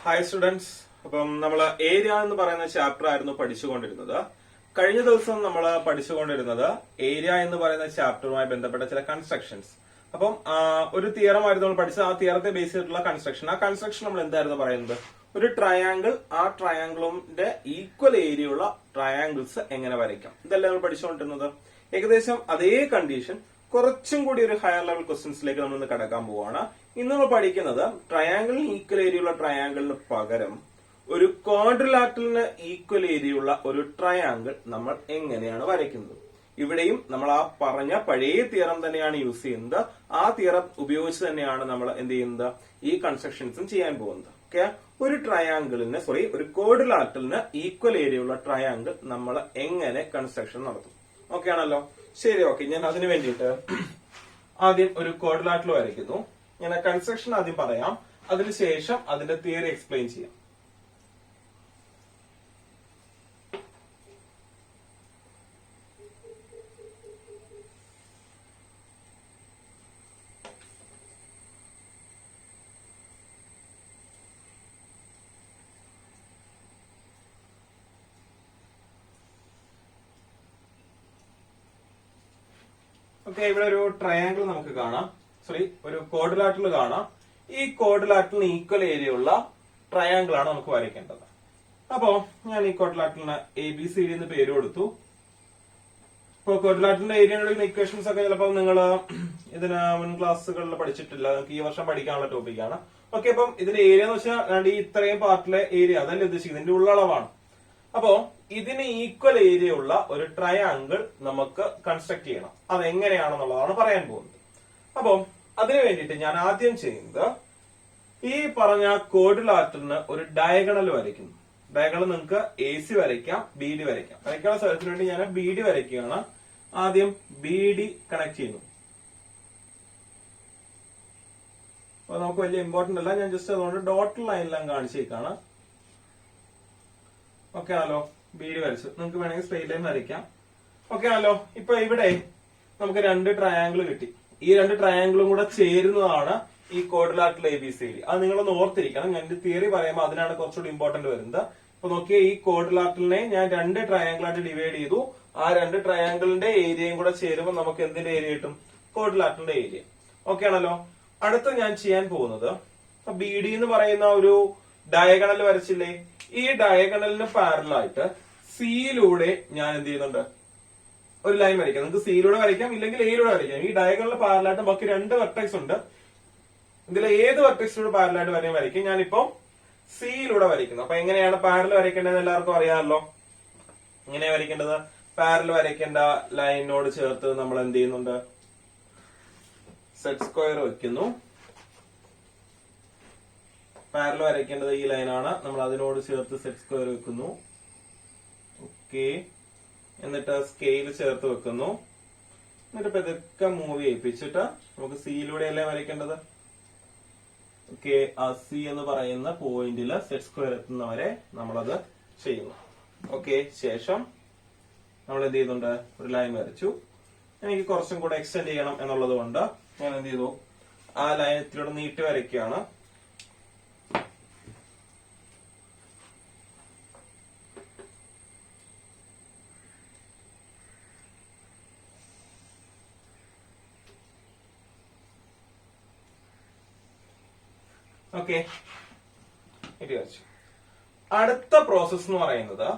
Hi students. അപ്പം നമ്മൾ area എന്ന് പറയുന്ന ചാപ്റ്റർ ആയിരുന്നു പഠിച്ചുകൊണ്ടിരുന്നത്. കഴിഞ്ഞ ദിവസം നമ്മൾ പഠിച്ചുകൊണ്ടിരുന്നത് ഏരിയ എന്ന് പറയുന്ന ചാപ്റ്ററുമായി ബന്ധപ്പെട്ട ചില കൺസ്ട്രക്ഷൻസ്. അപ്പം ഒരു തിയറം ആയിരുന്നു നമ്മൾ പഠിച്ചത്. ആ തിയറത്തെ ബേസ് ചെയ്തിട്ടുള്ള കൺസ്ട്രക്ഷൻ. ആ കൺസ്ട്രക്ഷൻ നമ്മൾ എന്തായിരുന്നു പറയുന്നത്? ഒരു ട്രയാങ്കിൾ, ആ ട്രയാങ്കിളിന്റെ ഈക്വൽ ഏരിയ ഉള്ള ട്രയാങ്കിൾസ് എങ്ങനെ വരയ്ക്കാം, ഇതല്ലേ നമ്മൾ പഠിച്ചുകൊണ്ടിരുന്നത്. ഏകദേശം അതേ കണ്ടീഷൻ കുറച്ചും കൂടി ഒരു ഹയർ ലെവൽ ക്വസ്റ്റ്യൻസിലേക്ക് നമ്മൾ ഇന്ന് കടക്കാൻ പോവാണ്. ഇന്ന് നമ്മൾ പഠിക്കുന്നത് ട്രയാങ്കിളിന് ഈക്വൽ ഏരിയ ഉള്ള ട്രയാങ്കിളിന് പകരം ഒരു ക്വാഡ്രിലാറ്ററലിന് ഈക്വൽ ഏരിയ ഉള്ള ഒരു ട്രയാങ്കിൾ നമ്മൾ എങ്ങനെയാണ് വരയ്ക്കുന്നത്. ഇവിടെയും നമ്മൾ ആ പറഞ്ഞ പഴയ തിയറം തന്നെയാണ് യൂസ് ചെയ്യുന്നത്. ആ തിയറം ഉപയോഗിച്ച് തന്നെയാണ് നമ്മൾ എന്ത് ചെയ്യുന്നത്, ഈ കൺസ്ട്രക്ഷൻസും ചെയ്യാൻ പോകുന്നത്. ഓക്കെ, ഒരു ഒരു ക്വാഡ്രിലാറ്ററലിന് ഈക്വൽ ഏരിയ ഉള്ള ട്രയാങ്കിൾ നമ്മൾ എങ്ങനെ കൺസ്ട്രക്ഷൻ നടത്തും. ഓക്കെ ആണല്ലോ? ശരി, ഓക്കെ. ഞാൻ അതിനു വേണ്ടിയിട്ട് ആദ്യം ഒരു ക്വാഡ്രിലാറ്ററൽ വരയ്ക്കുന്നു. ഞാൻ കൺസ്ട്രക്ഷൻ ആദ്യം പറയാം, അതിനുശേഷം അതിന്റെ തിയറി എക്സ്പ്ലെയിൻ ചെയ്യാം. ഓക്കെ, ഇവിടെ ഒരു ട്രയാങ്കിൾ നമുക്ക് കാണാം. ഒരു ക്വാഡ്രിലാറ്ററൽ കാണാം. ഈ ക്വാഡ്രിലാറ്ററലിന് ഈക്വൽ ഏരിയ ഉള്ള ട്രയാങ്കിൾ ആണ് നമുക്ക് വരയ്ക്കേണ്ടത്. അപ്പോ ഞാൻ ഈ ക്വാഡ്രിലാറ്ററലിന് ABCD എന്ന് പേര് കൊടുത്തു. ഇപ്പൊ ക്വാഡ്രിലാറ്ററലിന്റെ ഏരിയയുടെ ഇക്വേഷൻസ് ഒക്കെ ചിലപ്പോൾ നിങ്ങൾ ഇതിന് മുൻ ക്ലാസ്സുകളിൽ പഠിച്ചിട്ടില്ല. നമുക്ക് ഈ വർഷം പഠിക്കാനുള്ള ടോപ്പിക്കാണ്. ഓക്കെ, അപ്പം ഇതിന്റെ ഏരിയ എന്ന് വെച്ചാൽ ഈ ഇത്രയും പാർട്ടിലെ ഏരിയ അതല്ലേ ഉദ്ദേശിക്കുന്നത്, ഇതിന്റെ ഉള്ളളവാണ്. അപ്പോ ഇതിന് ഈക്വൽ ഏരിയ ഉള്ള ഒരു ട്രയാങ്കിൾ നമുക്ക് കൺസ്ട്രക്ട് ചെയ്യണം. അതെങ്ങനെയാണെന്നുള്ളതാണ് പറയാൻ പോകുന്നത്. അപ്പോ അതിനു വേണ്ടിയിട്ട് ഞാൻ ആദ്യം ചെയ്യുന്നത്, ഈ പറഞ്ഞ ക്വാഡ്രിലാറ്ററലിന് ഒരു ഡയഗണൽ വരയ്ക്കുന്നു. ഡയഗണൽ നിങ്ങൾക്ക് AC വരയ്ക്കാം, BD വരയ്ക്കാം. വരയ്ക്കാനുള്ള സ്ഥലത്തിന് വേണ്ടി ഞാൻ BD വരയ്ക്കുകയാണ്. ആദ്യം BD കണക്ട് ചെയ്യുന്നു. അപ്പൊ നമുക്ക് വലിയ ഇമ്പോർട്ടന്റ് അല്ല, ഞാൻ ജസ്റ്റ് അതുകൊണ്ട് ഡോട്ട് ലൈനിലാണ് കാണിച്ചേക്കാണ്. ഓക്കെ ആണല്ലോ? BD വരച്ചു. നിങ്ങൾക്ക് വേണമെങ്കിൽ സ്ട്രെയിറ്റ് ലൈൻ വരയ്ക്കാം. ഓക്കെ ആണല്ലോ? ഇപ്പൊ ഇവിടെ നമുക്ക് രണ്ട് ട്രയാങ്കിൾ കിട്ടി. ഈ രണ്ട് ട്രയാങ്കിളും കൂടെ ചേരുന്നതാണ് ഈ ക്വാഡ്രിലാറ്ററൽ ABCD. അത് നിങ്ങളൊന്ന് ഓർത്തിരിക്കണം. ഞാൻ തിയറി പറയുമ്പോൾ അതിനാണ് കുറച്ചുകൂടി ഇമ്പോർട്ടന്റ് വരുന്നത്. അപ്പൊ നോക്കിയാൽ ഈ ക്വാഡ്രിലാറ്ററലിനെ ഞാൻ രണ്ട് ട്രയാങ്കിൾ ആയിട്ട് ഡിവൈഡ് ചെയ്തു. ആ രണ്ട് ട്രയാങ്കിളിന്റെ ഏരിയയും കൂടെ ചേരുമ്പോൾ നമുക്ക് എന്തിന്റെ ഏരിയ കിട്ടും? ക്വാഡ്രിലാറ്ററലിന്റെ ഏരിയ. ഓക്കെ ആണല്ലോ? അടുത്ത ഞാൻ ചെയ്യാൻ പോകുന്നത്, BD എന്ന് പറയുന്ന ഒരു ഡയഗണൽ വരച്ചില്ലേ, ഈ ഡയഗണലിന് പാരലായിട്ട് സിയിലൂടെ ഞാൻ എന്ത് ചെയ്യുന്നുണ്ട്, ഒരു ലൈൻ വരയ്ക്കാം. നിങ്ങൾക്ക് സിയിലൂടെ വരയ്ക്കാം, ഇല്ലെങ്കിൽ എയിലൂടെ വരയ്ക്കാം. ഈ ഡയഗണലിന് പാരലായിട്ട് ബാക്കി രണ്ട് വെർട്ടെക്സ് ഉണ്ട്. ഇതിലെ ഏത് വെർട്ടെക്സിലൂടെ പാരലായിട്ട് വരയ്ക്കും. ഞാനിപ്പോ സിയിലൂടെ വരയ്ക്കുന്നു. അപ്പൊ എങ്ങനെയാണ് പാരൽ വരയ്ക്കേണ്ടത് എല്ലാവർക്കും അറിയാമല്ലോ. എങ്ങനെയാ വരയ്ക്കേണ്ടത്? പാരൽ വരയ്ക്കേണ്ട ലൈനിനോട് ചേർത്ത് നമ്മൾ എന്ത് ചെയ്യുന്നുണ്ട്, സെറ്റ് സ്ക്വയർ വെക്കുന്നു. പാരൽ വരയ്ക്കേണ്ടത് ഈ ലൈനാണ്. നമ്മൾ അതിനോട് ചേർത്ത് സെറ്റ് സ്ക്വയർ വെക്കുന്നു. ഓക്കെ, എന്നിട്ട് സ്കെയിൽ ചേർത്ത് വെക്കുന്നു. എന്നിട്ട് ഇപ്പൊ ഇതൊക്കെ മൂവ് ചെയ്യിപ്പിച്ചിട്ട് നമുക്ക് സിയിലൂടെ അല്ലേ വരയ്ക്കേണ്ടത്. ഓക്കെ, ആ സി എന്ന് പറയുന്ന പോയിന്റില് സെറ്റ് സ്ക്വയർ എത്തുന്നവരെ നമ്മളത് ചെയ്യുന്നു. ഓക്കെ, ശേഷം നമ്മൾ എന്ത് ചെയ്യുന്നുണ്ട്, ഒരു ലൈൻ വരച്ചു. എനിക്ക് കുറച്ചും കൂടെ എക്സ്റ്റെൻഡ് ചെയ്യണം എന്നുള്ളത് കൊണ്ട് ഞാൻ എന്ത് ചെയ്തു, ആ ലൈനത്തിലൂടെ നീട്ടി വരയ്ക്കുകയാണ്. ഓക്കെ, ഇത് വരച്ചു. അടുത്ത പ്രോസസ് എന്ന് പറയുന്നത്,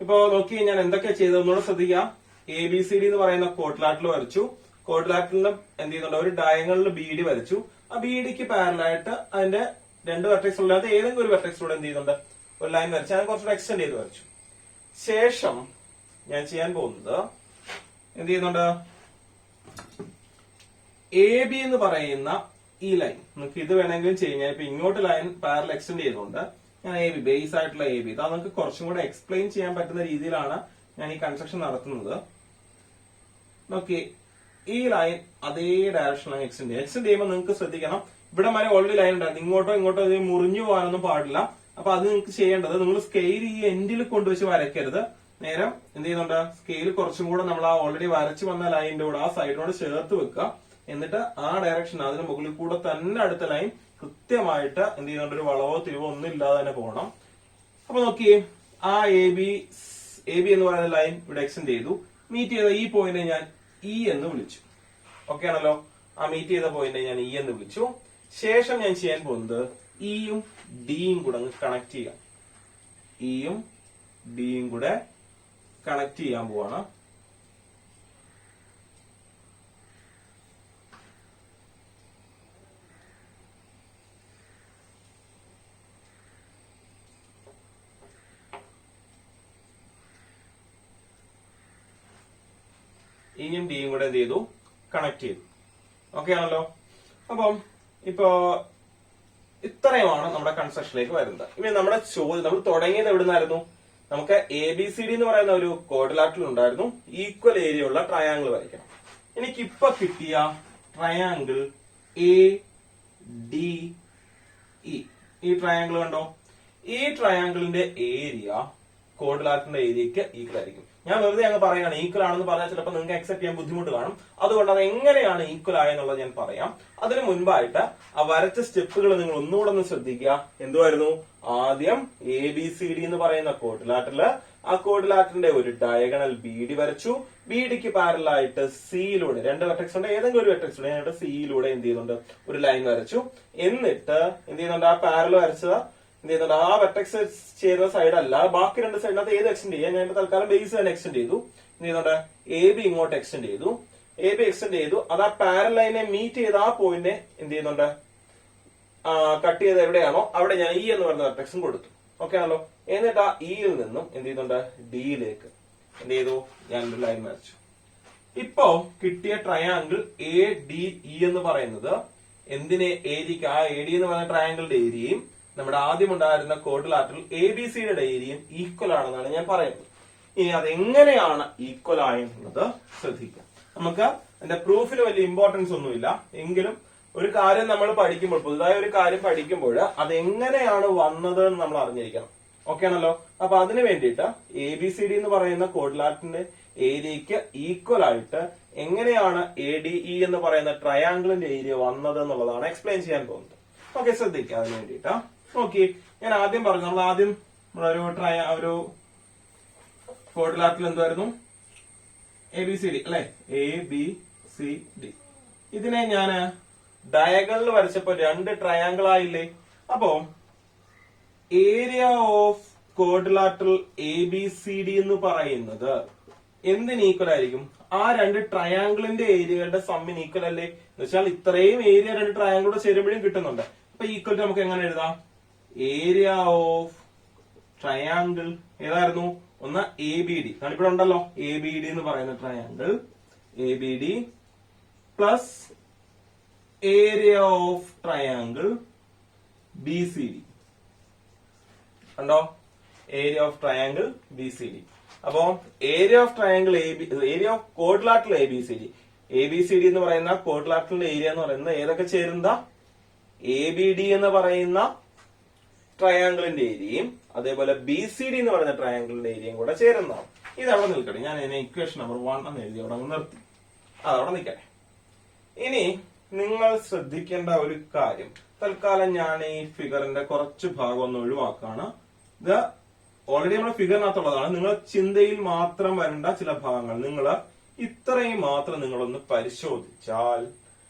ഇപ്പൊ നോക്കി ഞാൻ എന്തൊക്കെ ചെയ്തതെന്നോട് ശ്രദ്ധിക്കാം. ABCD എന്ന് പറയുന്ന ക്വാഡ്രിലാറ്ററൽ വരച്ചു. ക്വാഡ്രിലാറ്ററലിന് എന്ത് ചെയ്യുന്നുണ്ട്, ഒരു ഡയഗണലിൽ BD വരച്ചു. ആ BDക്ക് പാരലായിട്ട് അതിന്റെ രണ്ട് വെർട്ടെക്സ് ഉള്ളത് ഏതെങ്കിലും ഒരു വെർട്ടെക്സിലൂടെ എന്ത് ചെയ്യുന്നുണ്ട്, ഒരു ലൈൻ വരച്ചു. ഞാൻ കുറച്ചുകൂടെ എക്സ്റ്റെൻഡ് ചെയ്ത് വരച്ചു. ശേഷം ഞാൻ ചെയ്യാൻ പോകുന്നത് എന്ത് ചെയ്യുന്നുണ്ട്, AB എന്ന് പറയുന്ന ഈ ലൈൻ, നിങ്ങൾക്ക് ഇത് വേണമെങ്കിലും ചെയ്യാം. ഞാൻ ഇപ്പൊ ഇങ്ങോട്ട് ലൈൻ പാരൽ എക്സ്റ്റെൻഡ് ചെയ്തുകൊണ്ട് ഞാൻ AB, ബേസ് ആയിട്ടുള്ള AB, ഇത് നിങ്ങൾക്ക് കുറച്ചും കൂടെ എക്സ്പ്ലെയിൻ ചെയ്യാൻ പറ്റുന്ന രീതിയിലാണ് ഞാൻ ഈ കൺസ്ട്രക്ഷൻ നടത്തുന്നത്. ഓക്കെ, ഈ ലൈൻ അതേ ഡയറക്ഷനിലാണ് എക്സ്റ്റെൻഡ് ചെയ്യുമ്പോൾ നിങ്ങൾക്ക് ശ്രദ്ധിക്കണം, ഇവിടെ വരെ ഓൾറെഡി ലൈൻ ഉണ്ടായിരുന്നു. ഇങ്ങോട്ടോ ഇങ്ങോട്ടോ ഇത് മുറിഞ്ഞു പോകാനൊന്നും പാടില്ല. അപ്പൊ അത് നിങ്ങൾക്ക് ചെയ്യേണ്ടത്, നിങ്ങൾ സ്കെയിൽ ഈ എൻഡിൽ കൊണ്ടുവച്ച് വരയ്ക്കരുത്. നേരം എന്ത് ചെയ്യുന്നുണ്ട്, സ്കെയിൽ കുറച്ചും കൂടെ നമ്മൾ ആ ഓൾറെഡി വരച്ചു വന്ന ലൈനിന്റെ കൂടെ ആ സൈഡിനോട് ചേർത്ത് വെക്കുക. എന്നിട്ട് ആ ഡയറക്ഷൻ അതിന് മുകളിൽ കൂടെ തന്നെ അടുത്ത ലൈൻ കൃത്യമായിട്ട് എന്ത് ചെയ്യുന്നുണ്ട്, ഒരു വളവോ തിരിവോ ഒന്നും ഇല്ലാതെ തന്നെ പോകണം. അപ്പൊ നോക്കിയേ, ആ എ ബി എന്ന് പറയുന്ന ലൈൻ ഇവിടെ എക്സ്റ്റെൻഡ് ചെയ്തു. മീറ്റ് ചെയ്ത ഈ പോയിന്റ് ഞാൻ ഇ എന്ന് വിളിച്ചു. ഓക്കെ ആണല്ലോ? ആ മീറ്റ് ചെയ്ത പോയിന്റ് ഞാൻ ഇ എന്ന് വിളിച്ചു. ശേഷം ഞാൻ ചെയ്യാൻ പോകുന്നത് ഇയും ഡിയും കൂടെ അങ്ങ് കണക്ട് ചെയ്യാം. ഇയും ഡിയും കൂടെ കണക്ട് ചെയ്യാൻ പോവാണ്. ഇയും ഡിയും കൂടെ എന്ത് ചെയ്തു, കണക്ട് ചെയ്തു. ഓക്കെ ആണല്ലോ? അപ്പം ഇപ്പോ ഇത്രയുമാണ് നമ്മുടെ കൺസ്ട്രക്ഷനിലേക്ക് വരുന്നത്. ഇനി നമ്മുടെ ചോദ്യം, നമ്മൾ തുടങ്ങിയത് എവിടുന്നായിരുന്നു? നമുക്ക് എ ബി സി ഡി എന്ന് പറയുന്ന ഒരു ക്വാഡ്രിലാറ്ററൽ ഉണ്ടായിരുന്നു. ഈക്വൽ ഏരിയ ഉള്ള ട്രയാങ്കിൾ വരയ്ക്കണം. എനിക്കിപ്പൊ കിട്ടിയ ട്രയാങ്കിൾ എ ഡി ഇ, ഈ ട്രയാങ്കിൾ കണ്ടോ? ഈ ട്രയാങ്കിളിന്റെ ഏരിയ ക്വാഡ്രിലാറ്ററിന്റെ ഏരിയക്ക് ഈക്വൽ ആയിരിക്കും. ഞാൻ വെറുതെ അങ്ങ് പറയുകയാണ്, ഈക്വൽ ആണെന്ന് പറഞ്ഞാൽ ചിലപ്പോൾ നിങ്ങൾക്ക് അക്സെപ്റ്റ് ചെയ്യാൻ ബുദ്ധിമുട്ട് കാണും. അതുകൊണ്ട് അത് എങ്ങനെയാണ് ഈക്വൽ ആയെന്നുള്ളത് ഞാൻ പറയാം. അതിനു മുൻപായിട്ട് ആ വരച്ച സ്റ്റെപ്പുകൾ നിങ്ങൾ ഒന്നുകൂടെ ഒന്ന് ശ്രദ്ധിക്കുക. എന്തുവായിരുന്നു? ആദ്യം എ ബി സി ഡി എന്ന് പറയുന്ന ക്വാഡ്രിലാറ്ററില് ആ ക്വാഡ്രിലാറ്ററിന്റെ ഒരു ഡയഗണൽ ബി ഡി വരച്ചു. ബി ഡിക്ക് പാരലായിട്ട് സിയിലൂടെ, രണ്ട് വെർട്ടെക്സ് ഉണ്ട്, ഏതെങ്കിലും ഒരു വെർട്ടെക്സ് ഉണ്ട്, സിയിലൂടെ എന്ത് ചെയ്യുന്നുണ്ട്, ഒരു ലൈൻ വരച്ചു. എന്നിട്ട് എന്ത് ചെയ്യുന്നുണ്ട്, ആ പാരൽ വരച്ചത് എന്ത് ചെയ്യുന്നുണ്ട്, ആ വെർട്ടെക്സ് ചെയ്യുന്ന സൈഡ് അല്ല, ബാക്കി രണ്ട് സൈഡിനകത്ത് ഏത് എക്സ്റ്റെൻഡ് ചെയ്യാം. ഞാൻ തൽക്കാലം ബേസ് തന്നെ എക്സ്റ്റെൻഡ് ചെയ്തു. എന്ത് ചെയ്യുന്നുണ്ട്, എ ബി ഇങ്ങോട്ട് എക്സ്റ്റെൻഡ് ചെയ്തു. എ ബി എക്സ്റ്റെൻഡ് ചെയ്തു. അത് ആ പാരൽ ലൈനെ മീറ്റ് ചെയ്ത് ആ പോയിന്റിനെ എന്ത് ചെയ്യുന്നുണ്ട്, കട്ട് ചെയ്ത് എവിടെയാണോ അവിടെ ഞാൻ ഇ എന്ന് പറയുന്ന വെർട്ടെക്സും കൊടുത്തു. ഓക്കെ ആണല്ലോ? എന്നിട്ട് ആ ഇയിൽ നിന്നും എന്ത് ചെയ്യുന്നുണ്ട്, ഡിയിലേക്ക് എന്ത് ചെയ്തു, ഞാൻ ഒരു ലൈൻ വരച്ചു. ഇപ്പോ കിട്ടിയ ട്രയാങ്കിൾ എ ഡി ഇ എന്ന് പറയുന്നത് എന്തിനെ, ഏരിയക്ക്, ആ എ ഡി എന്ന് പറയുന്ന ട്രയാങ്കിളിന്റെ ഏരിയയും നമ്മുടെ ആദ്യം ഉണ്ടായിരുന്ന ക്വാഡ്രിലാറ്ററൽ എ ബി സിയുടെ ഏരിയയും ഈക്വൽ ആണെന്നാണ് ഞാൻ പറയുന്നത്. ഇനി അതെങ്ങനെയാണ് ഈക്വൽ ആയെന്നുള്ളത് ശ്രദ്ധിക്കാം. നമുക്ക് അതിന്റെ പ്രൂഫിന് വലിയ ഇമ്പോർട്ടൻസ് ഒന്നുമില്ല, എങ്കിലും ഒരു കാര്യം നമ്മൾ പഠിക്കുമ്പോൾ, പുതുതായ ഒരു കാര്യം പഠിക്കുമ്പോൾ അതെങ്ങനെയാണ് വന്നത് എന്ന് നമ്മൾ അറിഞ്ഞിരിക്കണം. ഓക്കെ ആണല്ലോ? അപ്പൊ അതിനു വേണ്ടിയിട്ട് എ ബി സി ഡി എന്ന് പറയുന്ന ക്വാഡ്രിലാറ്ററിന്റെ ഏരിയക്ക് ഈക്വൽ ആയിട്ട് എങ്ങനെയാണ് എ ഡി ഇ എന്ന് പറയുന്ന ട്രയാങ്കിളിന്റെ ഏരിയ വന്നത് എന്നുള്ളതാണ് എക്സ്പ്ലെയിൻ ചെയ്യാൻ പോകുന്നത്. ഓക്കെ, ശ്രദ്ധിക്കുക. അതിന് വേണ്ടിയിട്ട് നോക്കി, ഞാൻ ആദ്യം പറഞ്ഞു, നമ്മൾ ആദ്യം ഒരു ക്വാഡ്രിലാറ്ററൽ എന്തായിരുന്നു, എ ബി സി ഡി അല്ലെ, എ ബി സി ഡി. ഇതിനെ ഞാൻ ഡയഗണൽ വരച്ചപ്പോ രണ്ട് ട്രയാങ്കിൾ ആയില്ലേ? അപ്പോ area of quadrilateral A B C D എന്ന് പറയുന്നത് എന്തിന് ഈക്വൽ ആയിരിക്കും? ആ രണ്ട് ട്രയാങ്കിളിന്റെ ഏരിയകളുടെ സമ്മിന് ഈക്വൽ അല്ലേ? എന്ന് വെച്ചാൽ ഇത്രയും ഏരിയ രണ്ട് ട്രയാങ്കിളോട് ചേരുമ്പോഴും കിട്ടുന്നുണ്ട്. അപ്പൊ ഈക്വൽ നമുക്ക് എങ്ങനെ എഴുതാം? ഏരിയ ഓഫ് ട്രയാങ്കിൾ ഏതായിരുന്നു? ഒന്ന് എ ബി ഡി, ഇവിടെ ഉണ്ടല്ലോ, എ ബി ഡി എന്ന് പറയുന്ന triangle, A B D plus area of triangle B C D. കണ്ടോ? Area of triangle B C D. അപ്പോ area of triangle area of quadrilateral A B C D, A B C D എന്ന് പറയുന്ന ക്വാഡ്രിലാറ്ററലിന്റെ area എന്ന് പറയുന്നത് ഏതൊക്കെ ചേരുന്ന, A B D എന്ന് പറയുന്ന ട്രയാങ്കിളിന്റെ ഏരിയയും അതേപോലെ ബി സി ഡി എന്ന് പറയുന്ന ട്രയാങ്കിളിന്റെ ഏരിയയും കൂടെ ചേരുന്നതാണ്. ഇത് അവിടെ നിൽക്കട്ടെ, ഞാൻ ഇതിനെ ഇക്വേഷൻ നമ്പർ 1 എന്ന് എഴുതി അവിടെ നിർത്തി, അതവിടെ നിൽക്കട്ടെ. ഇനി നിങ്ങൾ ശ്രദ്ധിക്കേണ്ട ഒരു കാര്യം, തൽക്കാലം ഞാൻ ഈ ഫിഗറിന്റെ കുറച്ച് ഭാഗം ഒന്ന് ഒഴിവാക്കാണ്. ഇത് ഓൾറെഡി നമ്മുടെ ഫിഗറിനകത്തുള്ളതാണ്. നിങ്ങൾ ചിന്തയിൽ മാത്രം വരേണ്ട ചില ഭാഗങ്ങൾ നിങ്ങൾ ഇത്രയും മാത്രം നിങ്ങളൊന്ന് പരിശോധിച്ചാൽ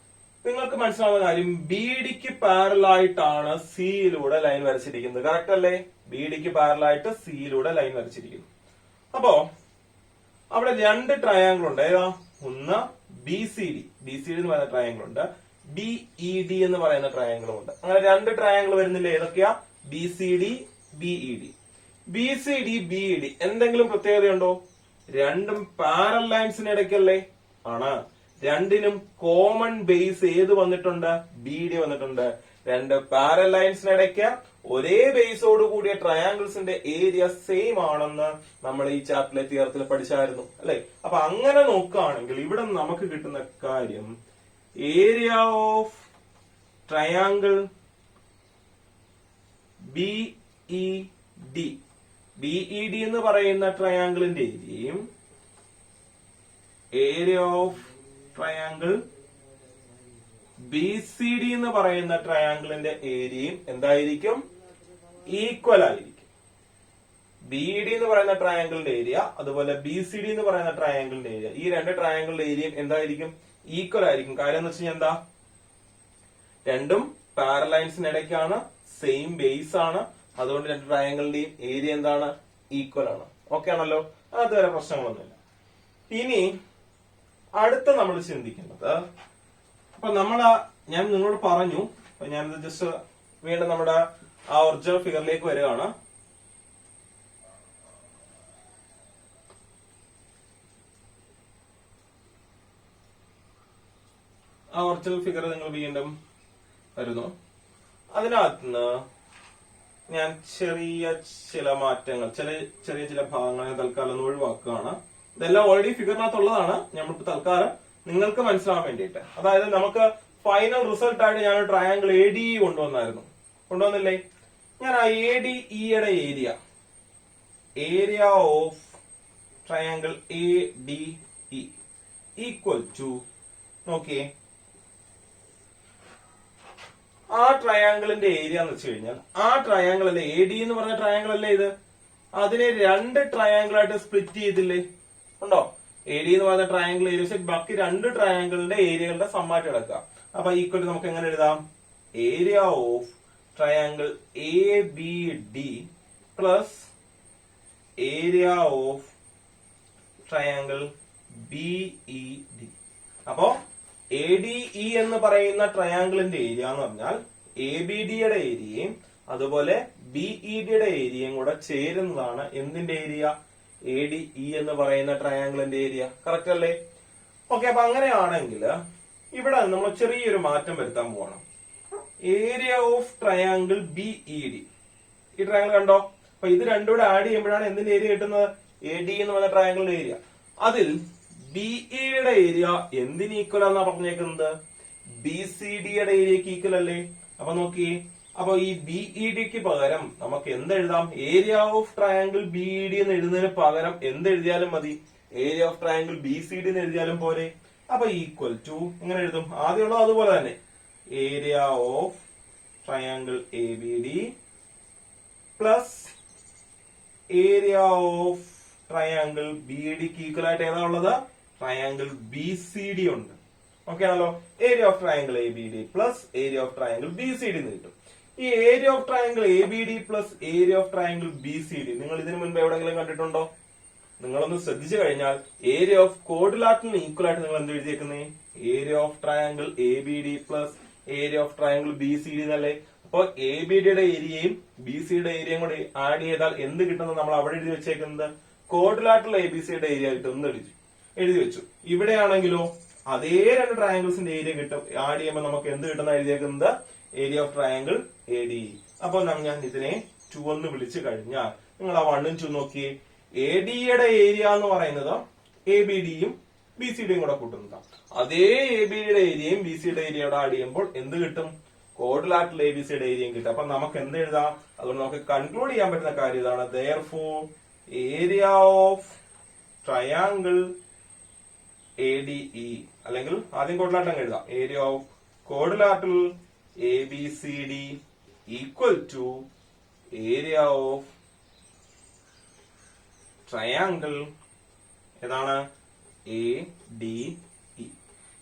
നിങ്ങൾക്ക് മനസ്സിലാവുന്ന കാര്യം, ബി ഡിക്ക് പാരലായിട്ടാണ് സിയിലൂടെ ലൈൻ വരച്ചിരിക്കുന്നത്. കറക്റ്റ് അല്ലേ? ബി ഡിക്ക് പാരലായിട്ട് സിയിലൂടെ ലൈൻ വരച്ചിരിക്കുന്നു. അപ്പോ അവിടെ രണ്ട് ട്രയാങ്കിൾ ഉണ്ട്. ഏതാ? ഒന്ന് B C D, B C D എന്ന് പറയുന്ന ട്രയാങ്കിൾ ഉണ്ട്, ബി ഇ ഡി എന്ന് പറയുന്ന ട്രയാങ്കിളും ഉണ്ട്. അങ്ങനെ രണ്ട് ട്രയാങ്കിൾ വരുന്നില്ലേ? ഏതൊക്കെയാ? B C D, B E D. B C D, B E D എന്തെങ്കിലും പ്രത്യേകതയുണ്ടോ? രണ്ടും പാരൽ ലൈൻസിന് ഇടയ്ക്കല്ലേ? ആണ്. രണ്ടിനും കോമൺ ബേസ് ഏത് വന്നിട്ടുണ്ട്? ബി ഡി വന്നിട്ടുണ്ട്. രണ്ട് പാരൽ ലൈൻസിനിടയ്ക്ക് ഒരേ ബേസോട് കൂടിയ ട്രയാങ്കിൾസിന്റെ ഏരിയ സെയിം ആണെന്ന് നമ്മൾ ഈ ചാപ്റ്ററിലെ തിയറത്തിൽ പഠിച്ചായിരുന്നു അല്ലെ? അപ്പൊ അങ്ങനെ നോക്കുകയാണെങ്കിൽ ഇവിടെ നമുക്ക് കിട്ടുന്ന കാര്യം, area of triangle B E D, B E D എന്ന് പറയുന്ന ട്രയാങ്കിളിന്റെ ഏരിയയും area of triangle B C D എന്ന് പറയുന്ന ട്രയാങ്കിളിന്റെ ഏരിയയും എന്തായിരിക്കും? ഈക്വൽ ആയിരിക്കും. ബി ഡി എന്ന് പറയുന്ന ട്രയാങ്കിളിന്റെ ഏരിയ അതുപോലെ ബി സി ഡി എന്ന് പറയുന്ന ട്രയാങ്കിളിന്റെ ഏരിയ, ഈ രണ്ട് ട്രയാങ്കിളിന്റെ ഏരിയയും എന്തായിരിക്കും? ഈക്വൽ ആയിരിക്കും. കാര്യം എന്ന് വെച്ച് കഴിഞ്ഞാൽ എന്താ? രണ്ടും പാരലൈൻസിന് ഇടയ്ക്കാണ്, സെയിം ബേസ് ആണ്, അതുകൊണ്ട് രണ്ട് ട്രയാങ്കിളിന്റെയും ഏരിയ എന്താണ്? ഈക്വൽ ആണ്. ഓക്കെ ആണല്ലോ, അത് വരെ പ്രശ്നങ്ങളൊന്നുമില്ല. ഇനി അടുത്ത നമ്മൾ ചിന്തിക്കുന്നത്, അപ്പൊ ഞാൻ നിങ്ങളോട് പറഞ്ഞു, അപ്പൊ ഞാനിത് ജസ്റ്റ് വീണ്ടും നമ്മുടെ ആ ഒറിജിനൽ ഫിഗറിലേക്ക് വരികയാണ്. ആ ഒറിജിനൽ ഫിഗർ നിങ്ങൾ വീണ്ടും വരുന്നു. അതിനകത്ത് ഞാൻ ചെറിയ ചില മാറ്റങ്ങൾ, ചെറിയ ഭാഗങ്ങളെ തൽക്കാലം ഒന്ന് ഒഴിവാക്കുകയാണ്. ഇതെല്ലാം ഓൾറെഡി ഫിഗറിനകത്തുള്ളതാണ്. നമ്മൾക്ക് തൽക്കാലം നിങ്ങൾക്ക് മനസ്സിലാവാൻ വേണ്ടിയിട്ട്, അതായത് നമുക്ക് ഫൈനൽ റിസൾട്ട് ആയിട്ട് ഞാൻ ട്രയാങ്കിൾ എ ഡി കൊണ്ടുവന്നില്ലേ? ഞാൻ ആ എ ഡി ഇയുടെ area of triangle A D E equal to, നോക്കിയേ, ആ ട്രയാങ്കിളിന്റെ ഏരിയ എന്ന് വെച്ച് കഴിഞ്ഞാൽ ആ ട്രയാങ്കിൾ അല്ലേ, എ ഡി എന്ന് പറഞ്ഞ ട്രയാങ്കിൾ അല്ലേ ഇത്, അതിനെ രണ്ട് ട്രയാങ്കിൾ ആയിട്ട് സ്പ്ലിറ്റ് ചെയ്തില്ലേ? ഉണ്ടോ? എ ഡി എന്ന് പറയുന്ന ട്രയാങ്കിൾ ഏരിയ വെച്ചാൽ ബാക്കി രണ്ട് ട്രയാങ്കിളിന്റെ ഏരിയകളുടെ സമ്മായിട്ട് കിടക്കുക. അപ്പൊ ഈക്വൽ നമുക്ക് എങ്ങനെ എഴുതാം? Area of triangle A B D plus area of triangle B E D. അപ്പോ എ ഡി ഇ എന്ന് പറയുന്ന ട്രയാങ്കിളിന്റെ ഏരിയ എന്ന് പറഞ്ഞാൽ എ ബി ഡിയുടെ ഏരിയയും അതുപോലെ ബി ഇ ഡിയുടെ ഏരിയയും കൂടെ ചേരുന്നതാണ് എന്തിന്റെ ഏരിയ? എ ഡി ഇ എന്ന് പറയുന്ന ട്രയാങ്കിളിന്റെ ഏരിയ. കറക്റ്റ് അല്ലേ? ഓക്കെ, അപ്പൊ അങ്ങനെയാണെങ്കിൽ ഇവിടെ നമ്മൾ ചെറിയൊരു മാറ്റം വരുത്താൻ പോകണം. Area of triangle B E D, ഈ ട്രയാങ്കിൾ കണ്ടോ? അപ്പൊ ഇത് രണ്ടും കൂടെ ആഡ് ചെയ്യുമ്പോഴാണ് എന്തിന്റെ ഏരിയ കിട്ടുന്നത്? എ ഡി എന്ന് പറയുന്ന ട്രയാങ്കിളിന്റെ ഏരിയ. അതിൽ ബി ഇയുടെ ഏരിയ എന്തിന് ഈക്വൽ ആണെന്നാ പറഞ്ഞേക്കുന്നത്? ബി സി ഡിയുടെ ഏരിയക്ക് ഈക്വൽ അല്ലേ? അപ്പൊ നോക്കി, അപ്പൊ ഈ ബി ഇ ഡിക്ക് പകരം നമുക്ക് എന്തെഴുതാം? Area of triangle B E D എന്ന് എഴുതുന്നതിന് പകരം എന്തെഴുതിയാലും മതി? Area of triangle B C D എന്ന് എഴുതിയാലും പോരെ? അപ്പൊ ഈക്വൽ ടു എങ്ങനെ എഴുതും? ആദ്യമുള്ളത് അതുപോലെ തന്നെ, area of triangle A B D plus area of triangle B ഡിക്ക് ഈക്വൽ ആയിട്ട് ഏതാ ഉള്ളത്? ട്രയാങ്കിൾ ബി സി ഡി ഉണ്ട്. ഓക്കെ ആണല്ലോ? Area of triangle A B D plus area of triangle B C D എന്ന് കിട്ടും. ഈ area of triangle A B D plus area of triangle B C D നിങ്ങൾ ഇതിനു മുൻപ് എവിടെയെങ്കിലും കണ്ടിട്ടുണ്ടോ? നിങ്ങളൊന്ന് ശ്രദ്ധിച്ചു കഴിഞ്ഞാൽ ഏരിയ ഓഫ് കോഡിലാറ്ററിന് ഈക്വൽ ആയിട്ട് നിങ്ങൾ എന്ത് എഴുതിയേക്കുന്നേ? Area of triangle A B D plus area of triangle B C D എന്നല്ലേ? അപ്പൊ എ ബി ഡിയുടെ ഏരിയയും ബി സിയുടെ ഏരിയയും കൂടി ആഡ് ചെയ്താൽ എന്ത് കിട്ടുന്നത് നമ്മൾ അവിടെ എഴുതി വെച്ചേക്കുന്നത്? കോഡിലാറ്ററൽ എ ബി സിയുടെ ഏരിയ കിട്ടും എഴുതി വെച്ചു. ഇവിടെയാണെങ്കിലോ അതേ രണ്ട് ട്രയാങ്കിൾസിന്റെ ഏരിയ കിട്ടും. ആഡ് ചെയ്യുമ്പോൾ നമുക്ക് എന്ത് കിട്ടുന്ന എഴുതിയേക്കുന്നത്? Area of triangle A D. അപ്പൊ ഞാൻ ഇതിനെ 2 എന്ന് വിളിച്ചു കഴിഞ്ഞാൽ നിങ്ങൾ ആ 1 ഉം 2 നോക്കിയേ. എ ഡിയുടെ ഏരിയ എന്ന് പറയുന്നത് എ ബി ഡിയും ബി സി ഡിയും കൂടെ കൂട്ടുന്നതാണ്. അതേ എ ബി ഡിയുടെ ഏരിയയും ബി സിയുടെ ഏരിയയോടെ ആഡ് ചെയ്യുമ്പോൾ എന്ത് കിട്ടും? കോഡിലാറ്ററൽ എ ബി സിയുടെ ഏരിയയും കിട്ടും. അപ്പൊ നമുക്ക് എന്ത് എഴുതാം? അതുകൊണ്ട് നമുക്ക് കൺക്ലൂഡ് ചെയ്യാൻ പറ്റുന്ന കാര്യം ഇതാണ്. Therefore, area of triangle A D E, അല്ലെങ്കിൽ ആദ്യം കോഡിലാറ്ററൽ എഴുതാം. Area of quadrilateral A B C D equal to area of triangle ഏതാണ്? എ ഡി ഇ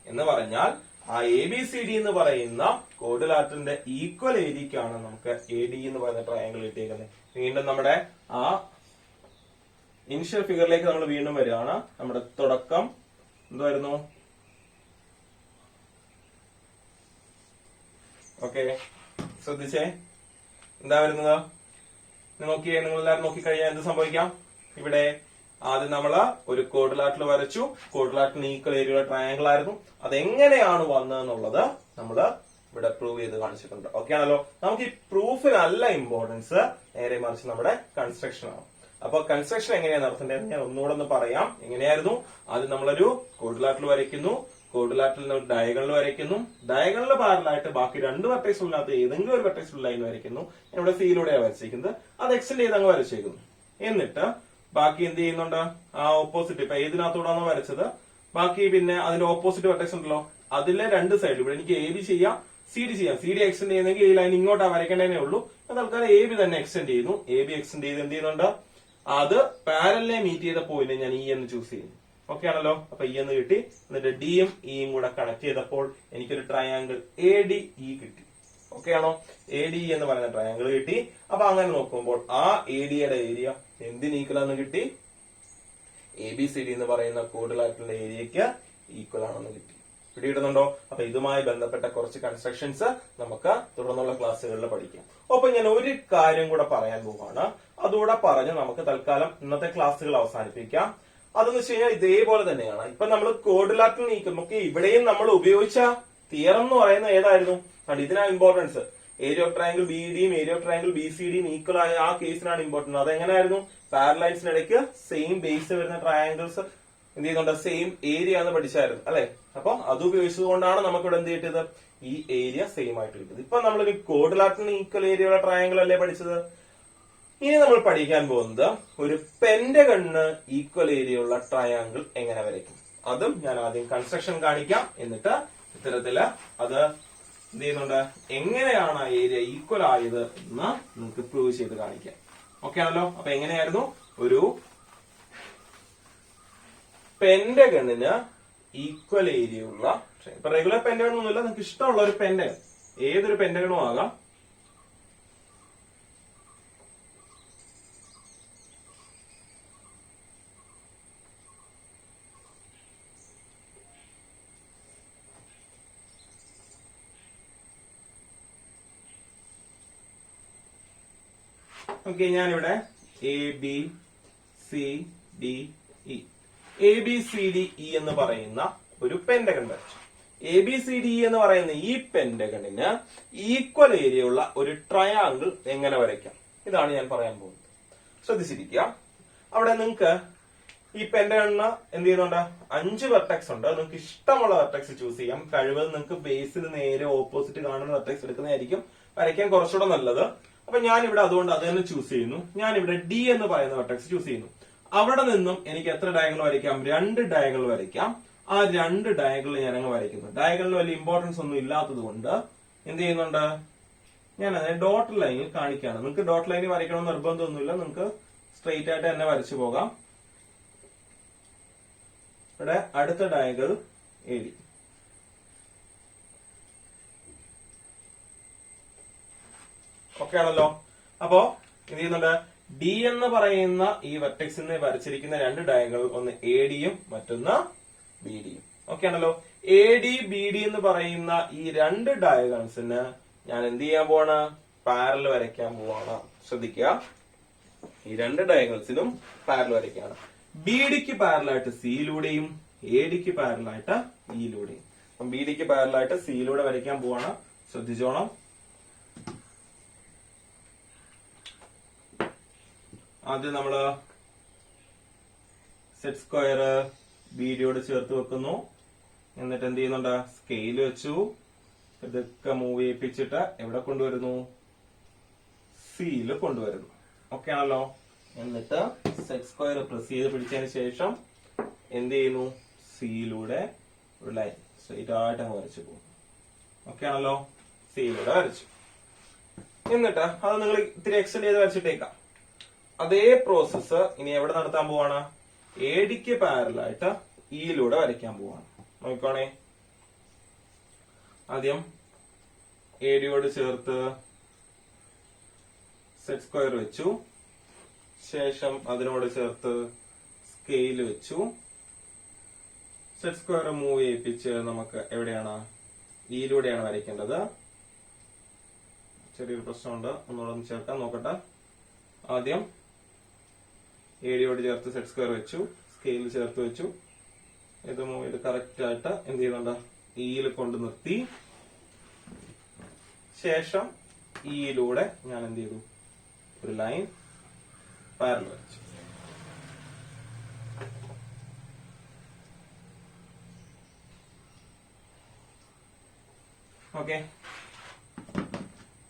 എന്ന് പറഞ്ഞാൽ ആ എ ബി സി ഡി എന്ന് പറയുന്ന കോഡിലാറ്ററിന്റെ ഈക്വൽ ഏരിയക്കാണ് നമുക്ക് എ ഡി എന്ന് പറയുന്ന ട്രയാങ്കിൾ കിട്ടിയേക്കുന്നത്. വീണ്ടും നമ്മുടെ ആ ഇനിഷ്യൽ ഫിഗറിലേക്ക് നമ്മൾ വീണ്ടും വരികയാണ്. നമ്മുടെ തുടക്കം എന്തായിരുന്നു? ഓക്കെ, ശ്രദ്ധിച്ചേ, എന്താ വരുന്നത്? നോക്കിയേ, നിങ്ങൾ എല്ലാവരും നോക്കിക്കഴിഞ്ഞാൽ എന്ത് സംഭവിക്കാം? ഇവിടെ ആദ്യം നമ്മള് ഒരു കോഡിലാറ്ററൽ വരച്ചു. കോഡിലാറ്ററിന് ഈക്വൽ ഏരിയയുള്ള ട്രയാങ്കിൾ ആയിരുന്നു. അതെങ്ങനെയാണ് വന്നതെന്നുള്ളത് നമ്മള് ഇവിടെ പ്രൂവ് ചെയ്ത് കാണിച്ചിട്ടുണ്ട്. ഓക്കെ ആണല്ലോ? നമുക്ക് ഈ പ്രൂഫിനല്ല ഇമ്പോർട്ടൻസ്, നേരെ മറിച്ച് നമ്മുടെ കൺസ്ട്രക്ഷൻ ആണ്. അപ്പൊ കൺസ്ട്രക്ഷൻ എങ്ങനെയാണ് നടത്തേണ്ടത് ഞാൻ ഒന്നുകൂടെ ഒന്ന് പറയാം. എങ്ങനെയായിരുന്നു? ആദ്യം നമ്മളൊരു കോഡിലാറ്ററൽ വരയ്ക്കുന്നു. കോഡിലാറ്ററൽ ഡയഗണൽ വരയ്ക്കുന്നു. ഡയഗണൽ പാരലായിട്ട് ബാക്കി രണ്ട് വെർട്ടെക്സിനകത്ത് ഏതെങ്കിലും ഒരു വെർട്ടെക്സിൽ ലൈൻ വരയ്ക്കുന്നു. ഇവിടെ സിയിലൂടെയാണ് വരച്ചിരിക്കുന്നത്. അത് എക്സ്റ്റെൻഡ് ചെയ്ത് അങ്ങ് വരച്ചേക്കുന്നു. എന്നിട്ട് ബാക്കി എന്ത് ചെയ്യുന്നുണ്ട്? ആ ഓപ്പോസിറ്റ്, ഇപ്പൊ ഏതിനകത്തൂടാണോ വരച്ചത് ബാക്കി പിന്നെ അതിന്റെ ഓപ്പോസിറ്റ് വെർട്ടെക്സ് ഉണ്ടല്ലോ, അതിലെ രണ്ട് സൈഡിൽ ഇവിടെ എനിക്ക് എ ബി ചെയ്യാം, സി ഡി ചെയ്യാം. സി ഡി എക്സ്റ്റെൻഡ് ചെയ്യുന്നെങ്കിൽ ഈ ലൈൻ ഇങ്ങോട്ടാ വരയ്ക്കേണ്ടതേ ഉള്ളൂ. തൽക്കാലം എ ബി തന്നെ എക്സ്റ്റെൻഡ് ചെയ്യുന്നു. എ ബി എക്സ്റ്റെൻഡ് ചെയ്ത് എന്ത് ചെയ്യുന്നുണ്ട്, അത് പാരലിനെ മീറ്റ് ചെയ്ത പോയിന്റ് ഞാൻ ഇ എന്ന് ചൂസ് ചെയ്യുന്നു. ഓക്കെ ആണല്ലോ. അപ്പൊ ഇ എന്ന് കിട്ടി. എന്നിട്ട് ഡിയും ഇയും കൂടെ കണക്ട് ചെയ്തപ്പോൾ എനിക്കൊരു ട്രയാങ്കിൾ എ ഡി ഇ കിട്ടി. ഓക്കെ ആണോ? എ ഡി ഇ എന്ന് പറയുന്ന ട്രയാങ്കിൾ കിട്ടി. അപ്പൊ അങ്ങനെ നോക്കുമ്പോൾ ആ എ ഡിയുടെ ഏരിയ എന്തിന് ഈക്വൽ ആണെന്ന് കിട്ടി? എ ബി സി ഡി എന്ന് പറയുന്ന ക്വാഡ്രിലാറ്ററലിന്റെ ഏരിയക്ക് ഈക്വൽ ആണെന്ന് കിട്ടി. പിടികിട്ടുന്നുണ്ടോ? അപ്പൊ ഇതുമായി ബന്ധപ്പെട്ട കുറച്ച് കൺസ്ട്രക്ഷൻസ് നമുക്ക് തുടർന്നുള്ള ക്ലാസ്സുകളിൽ പഠിക്കാം. ഒപ്പം ഞാൻ ഒരു കാര്യം കൂടെ പറയാൻ പോവാണ്. അതുകൂടെ പറഞ്ഞ് നമുക്ക് തൽക്കാലം ഇന്നത്തെ ക്ലാസ്സുകൾ അവസാനിപ്പിക്കാം. അതെന്ന് വെച്ച് കഴിഞ്ഞാൽ ഇതേപോലെ തന്നെയാണ്. ഇപ്പൊ നമ്മൾ ക്വാഡ്രിലാറ്ററൽ നീക്കുമ്പോൾ ഇവിടെയും നമ്മൾ ഉപയോഗിച്ച തിയറം എന്ന് പറയുന്നത് ഏതായിരുന്നു? ഇതിനാ importance. Area of triangle B ഡിയും area of triangle B C ഡിയും ഈക്വൽ ആയ ആ കേസിനാണ് ഇമ്പോർട്ടൻസ്. അതെങ്ങനെയായിരുന്നു? പാരലൈൻസിനിടയ്ക്ക് സെയിം ബേസ് വരുന്ന ട്രയാങ്കിൾസ് എന്ത് ചെയ്യുന്നുണ്ട്, സെയിം ഏരിയ എന്ന് പഠിച്ചായിരുന്നു അല്ലെ? അപ്പൊ അത് ഉപയോഗിച്ചതുകൊണ്ടാണ് നമുക്ക് ഇവിടെ എന്ത് കിട്ടിയത്, ഈ ഏരിയ സെയിം ആയിട്ട് കിട്ടിയത്. ഇപ്പൊ നമ്മളൊരു ക്വാഡ്രിലാറ്ററൽ ഈക്വൽ ഏരിയയുള്ള ട്രയാങ്കിൾ അല്ലേ പഠിച്ചത്. ഇനി നമ്മൾ പഠിക്കാൻ പോകുന്നത് ഒരു പെന്റഗണിന് ഈക്വൽ ഏരിയ ഉള്ള ട്രയാങ്കിൾ എങ്ങനെ വരയ്ക്കും. അതും ഞാൻ ആദ്യം കൺസ്ട്രക്ഷൻ കാണിക്കാം. എന്നിട്ട് ഇത്തരത്തില് അത് എന്ത് ചെയ്യുന്നുണ്ട്, എങ്ങനെയാണ് ആ ഏരിയ ഈക്വൽ ആയത് എന്ന് നമുക്ക് പ്രൂവ് ചെയ്ത് കാണിക്കാം. ഓക്കെ ആണല്ലോ. അപ്പൊ എങ്ങനെയായിരുന്നു ഒരു പെന്റഗണിന് ഈക്വൽ ഏരിയ ഉള്ള, ഇപ്പൊ റെഗുലർ പെന്റഗൺ ഒന്നുമില്ല, നിങ്ങൾക്ക് ഇഷ്ടമുള്ള ഒരു പെന്റഗൺ, ഏതൊരു പെന്റഗണും ആകാം. ഓക്കെ, ഞാനിവിടെ A B C D E, A B C D E എന്ന് പറയുന്ന ഒരു പെന്റഗൺ വരച്ചു. A B C D E എന്ന് പറയുന്ന ഈ പെന്റഗണിന് ഈക്വൽ ഏരിയ ഉള്ള ഒരു ട്രയാങ്കിൾ എങ്ങനെ വരയ്ക്കാം, ഇതാണ് ഞാൻ പറയാൻ പോകുന്നത്. ശ്രദ്ധിച്ചിരിക്കുക. അവിടെ നിങ്ങൾക്ക് ഈ പെന്റഗണിന് എന്ത് ചെയ്യുന്നുണ്ട്, 5 വെർട്ടെക്സ് ഉണ്ട്. നിങ്ങൾക്ക് ഇഷ്ടമുള്ള വെർട്ടെക്സ് ചൂസ് ചെയ്യാം. കഴിവത് നിങ്ങൾക്ക് ബേസിന് നേരെ ഓപ്പോസിറ്റ് കാണുന്ന വെർട്ടെക്സ് എടുക്കുന്നതായിരിക്കും വരയ്ക്കാൻ കുറച്ചുകൂടെ നല്ലത്. അപ്പൊ ഞാനിവിടെ അതുകൊണ്ട് അത് തന്നെ ചൂസ് ചെയ്യുന്നു. ഞാനിവിടെ ഡി എന്ന് പറയുന്ന വെർട്ടെക്സ് ചൂസ് ചെയ്യുന്നു. അവിടെ നിന്നും എനിക്ക് എത്ര ഡയഗണൽ വരയ്ക്കാം? 2 ഡയഗണൽ വരയ്ക്കാം. ആ 2 ഡയഗണൽ ഞാനങ്ങ് വരയ്ക്കുന്നു. ഡയഗണൽ വലിയ ഇമ്പോർട്ടൻസ് ഒന്നും ഇല്ലാത്തത് കൊണ്ട് എന്ത് ചെയ്യുന്നുണ്ട്, ഞാൻ അതിനെ ഡോട്ട് ലൈനിൽ കാണിക്കുകയാണ്. നിങ്ങൾക്ക് ഡോട്ട് ലൈനിൽ വരയ്ക്കണമെന്ന് നിർബന്ധമൊന്നുമില്ല, നിങ്ങൾക്ക് സ്ട്രെയിറ്റ് ആയിട്ട് തന്നെ വരച്ചു പോകാം. ഇവിടെ അടുത്ത ഡയഗണൽ എ ഡി. ഓക്കെ ആണല്ലോ. അപ്പോ എന്ത് ചെയ്യുന്നുണ്ട്, ഡി എന്ന് പറയുന്ന ഈ വെർട്ടെക്സിന് വരച്ചിരിക്കുന്ന 2 ഡയഗണൽ, ഒന്ന് എ ഡിയും മറ്റൊന്ന് ബി ഡിയും. ഓക്കെ ആണല്ലോ. എ ഡി ബി ഡി എന്ന് പറയുന്ന ഈ 2 ഡയഗണൽസിന് ഞാൻ എന്ത് ചെയ്യാൻ പോവാണ്, പാരലൽ വരയ്ക്കാൻ പോവാണ്. ശ്രദ്ധിക്കുക, ഈ 2 ഡയഗണൽസിനും പാരലൽ വരയ്ക്കാണ്. ബി ഡിക്ക് പാരലായിട്ട് സിയിലൂടെയും എ ഡിക്ക് പാരലായിട്ട് ഇയിലൂടെയും. അപ്പം ബി ഡിക്ക് പാരലായിട്ട് സിയിലൂടെ വരയ്ക്കാൻ പോവാണ്. ശ്രദ്ധിച്ചോണം. ആദ്യം നമ്മള് സെറ്റ് സ്ക്വയർ ബിഡിയോട് ചേർത്ത് വെക്കുന്നു. എന്നിട്ട് എന്ത് ചെയ്യുന്നുണ്ട്, സ്കെയിൽ വെച്ചു. ഇതൊക്കെ മൂവ് ചെയ്യിപ്പിച്ചിട്ട് എവിടെ കൊണ്ടുവരുന്നു, സിയിൽ കൊണ്ടുവരുന്നു. ഓക്കെ ആണല്ലോ. എന്നിട്ട് സെറ്റ് സ്ക്വയർ പ്രസ് ചെയ്ത് പിടിച്ചതിന് ശേഷം എന്ത് ചെയ്യുന്നു, സിയിലൂടെ ഒരു ലൈൻ സ്ട്രെയിറ്റ് ആയിട്ട് അങ്ങ് വരച്ചു പോകും. ഓക്കെ ആണല്ലോ. സിയിലൂടെ വരച്ചു. എന്നിട്ട് അത് നിങ്ങൾ ഇത്തിരി എക്സ്റ്റെൻഡ് ചെയ്ത് വരച്ചിട്ടേക്കാം. അതേ പ്രോസസ്സ് ഇനി എവിടെ നടത്താൻ പോവാണ്, എ ഡിക്ക് പാരലായിട്ട് ഇയിലൂടെ വരയ്ക്കാൻ പോവാണ്. നോക്കണേ, ആദ്യം എ ഡിയോട് ചേർത്ത് സെറ്റ് സ്ക്വയർ വെച്ചു. ശേഷം അതിനോട് ചേർത്ത് സ്കെയിൽ വെച്ചു. സെറ്റ് സ്ക്വയർ മൂവ് ചെയ്യിപ്പിച്ച് നമുക്ക് എവിടെയാണ്, ഇയിലൂടെയാണ് വരയ്ക്കേണ്ടത്. ചെറിയൊരു പ്രശ്നമുണ്ട്, ഒന്നുകൂടെ ചേർക്കാൻ നോക്കട്ടെ. ആദ്യം എ ഡിയോട് ചേർത്ത് സെറ്റ് സ്ക്വയർ വെച്ചു, സ്കെയിൽ ചേർത്ത് വെച്ചു. ഇത് മൂവ് ചെയ്ത് കറക്റ്റ് ആയിട്ട് എന്ത് ചെയ്യുന്നുണ്ട്, ഇയിൽ കൊണ്ട് നിർത്തി. ശേഷം ഇയിലൂടെ ഞാൻ എന്ത് ചെയ്തു, ഒരു ലൈൻ പാരലൽ വരച്ചു. ഓക്കെ,